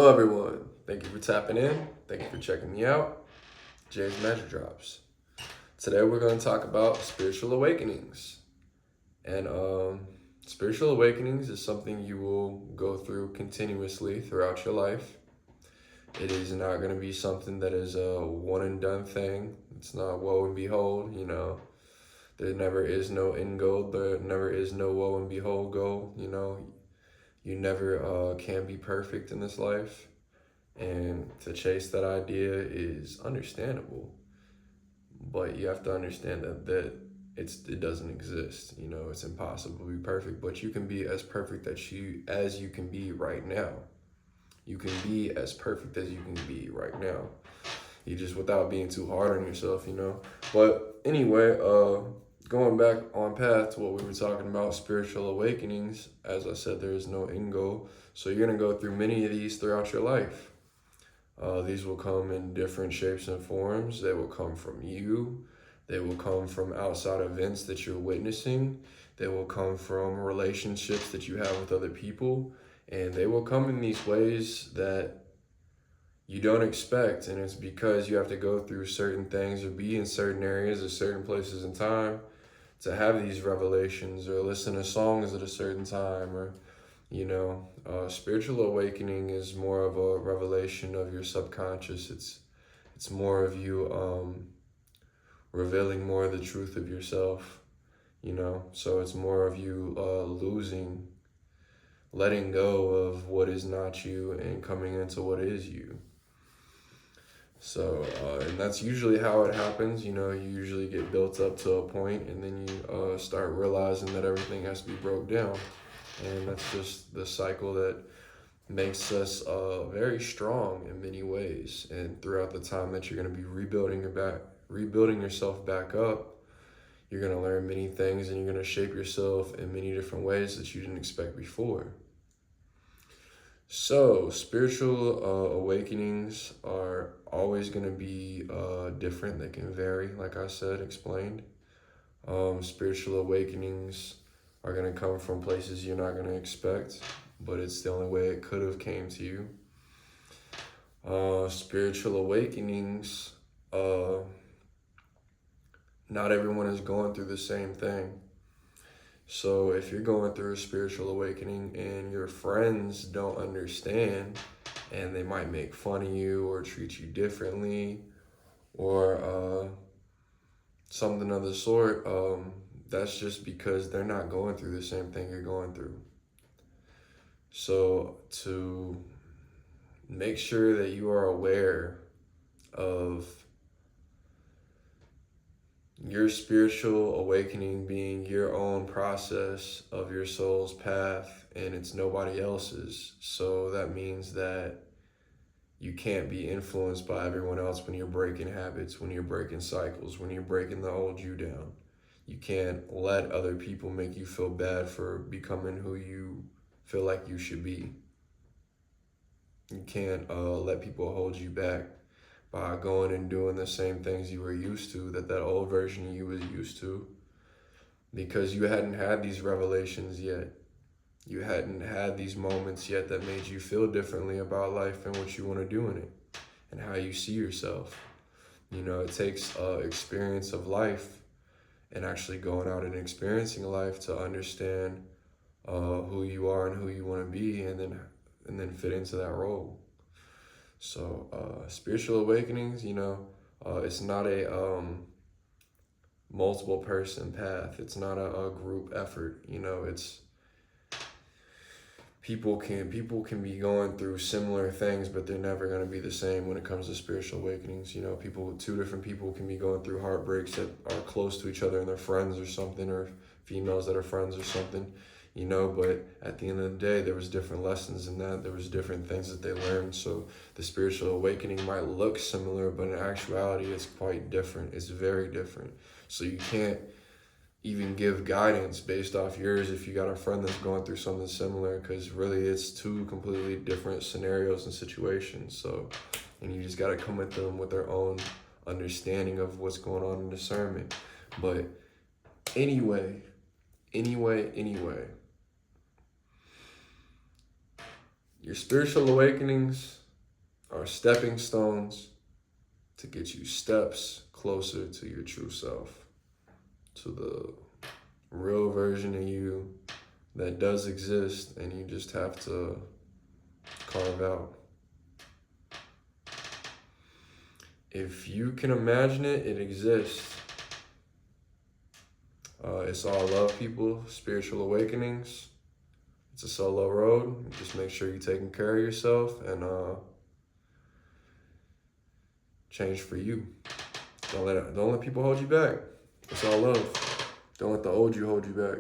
Hello, everyone. Thank you for tapping in. Thank you for checking me out. Jay's Magic Drops. Today, we're going to talk about spiritual awakenings. And spiritual awakenings is something you will go through continuously throughout your life. It is not going to be something that is a one and done thing. It's not woe and behold, There never is no end goal. There never is no woe and behold goal, You never can be perfect in this life. And to chase that idea is understandable, but you have to understand that it doesn't exist. It's impossible to be perfect, but you can be as perfect as you can be right now. You can be as perfect as you can be right now. You just without being too hard on yourself. But anyway, going back on path to what we were talking about, spiritual awakenings. As I said, there is no end goal, so you're gonna go through many of these throughout your life. These will come in different shapes and forms. They will come from you. They will come from outside events that you're witnessing. They will come from relationships that you have with other people. And they will come in these ways that you don't expect. And it's because you have to go through certain things or be in certain areas or certain places in time to have these revelations, or listen to songs at a certain time, or spiritual awakening is more of a revelation of your subconscious. It's more of you revealing more of the truth of yourself. So it's more of you letting go of what is not you and coming into what is you. So, and that's usually how it happens. You usually get built up to a point, and then you start realizing that everything has to be broke down. And that's just the cycle that makes us very strong in many ways. And throughout the time that you're going to be rebuilding yourself back up, you're going to learn many things, and you're going to shape yourself in many different ways that you didn't expect before. So, spiritual awakenings are always going to be different. They can vary, like I said, explained. Spiritual awakenings are going to come from places you're not going to expect, but it's the only way it could have came to you. Spiritual awakenings, not everyone is going through the same thing. So if you're going through a spiritual awakening and your friends don't understand, and they might make fun of you or treat you differently, or something of the sort, that's just because they're not going through the same thing you're going through. So to make sure that you are aware of your spiritual awakening being your own process of your soul's path, and it's nobody else's. So that means that you can't be influenced by everyone else when you're breaking habits, when you're breaking cycles, when you're breaking the old you down. You can't let other people make you feel bad for becoming who you feel like you should be. You can't let people hold you back by going and doing the same things you were used to, that old version of you was used to, because you hadn't had these revelations yet. You hadn't had these moments yet that made you feel differently about life and what you want to do in it and how you see yourself. It takes experience of life and actually going out and experiencing life to understand who you are and who you want to be, and then fit into that role. So spiritual awakenings, it's not a multiple person path. It's not a group effort. It's people can be going through similar things, but they're never going to be the same when it comes to spiritual awakenings. Two different people can be going through heartbreaks that are close to each other, and they're friends or something, or females that are friends or something. But at the end of the day, there was different lessons in that. There was different things that they learned. So the spiritual awakening might look similar, but in actuality, it's quite different. It's very different. So you can't even give guidance based off yours if you got a friend that's going through something similar, because really it's two completely different scenarios and situations. So, and you just got to come at them with their own understanding of what's going on in discernment. But anyway, Your spiritual awakenings are stepping stones to get you steps closer to your true self, to the real version of you that does exist, and you just have to carve out. If you can imagine it, it exists. It's all love, people. Spiritual awakenings. It's a solo road. Just make sure you're taking care of yourself and change for you. Don't let people hold you back. It's all love. Don't let the old you hold you back.